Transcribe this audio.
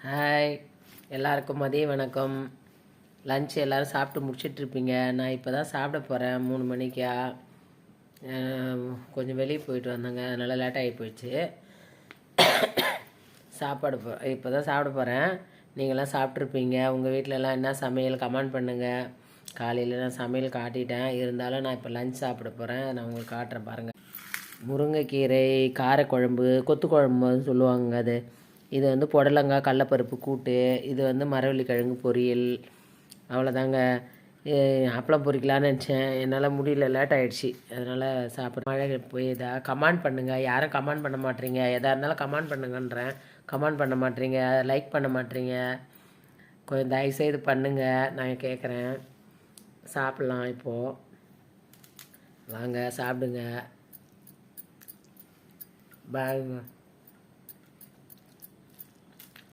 Hi, எல்லாருக்கும் மதிய வணக்கம். லஞ்ச் எல்லோரும் சாப்பிட்டு முடிச்சிட்ருப்பீங்க. நான் இப்போ தான் சாப்பிட போகிறேன் 3 மணிக்கா. கொஞ்சம் வெளியே போயிட்டு வந்தேங்க, அதனால் லேட் ஆகி போயிடுச்சு. இப்போ தான் சாப்பிட போகிறேன். நீங்களாம் சாப்பிட்ருப்பீங்க. உங்கள் வீட்டிலலாம் என்ன சமையல் கமெண்ட் பண்ணுங்கள். காலையில் நான் சமையல் காட்டிட்டேன், இருந்தாலும் நான் இப்போ லஞ்ச் சாப்பிட போகிறேன். நான் உங்களுக்கு காட்டுறேன் பாருங்கள். முருங்கைக்கீரை காரக்குழம்பு, கொத்து குழம்புன்னு சொல்லுவாங்க. இது வந்து புடலங்காய் கடலப்பருப்பு கூட்டு, இது வந்து மரவள்ளிக்கிழங்கு பொரியல். அவ்வளோதாங்க. அப்பளம் பொரிக்கலான்னு நினச்சேன், என்னால் முடியல, லேட் ஆகிடுச்சி. அதனால் சாப்பிட மழை போய் கமெண்ட் பண்ணுங்கள். யாரும் கமெண்ட் பண்ண மாட்டேறீங்க. எதாக இருந்தாலும் கமெண்ட் பண்ணுங்கன்றேன், கமெண்ட் பண்ண மாட்டேறீங்க, லைக் பண்ண மாட்டேறீங்க. கொஞ்சம் தயவுசெய்து பண்ணுங்கள், நான் கேட்குறேன். சாப்பிட்லாம் இப்போது. வாங்க சாப்பிடுங்க. பாய்.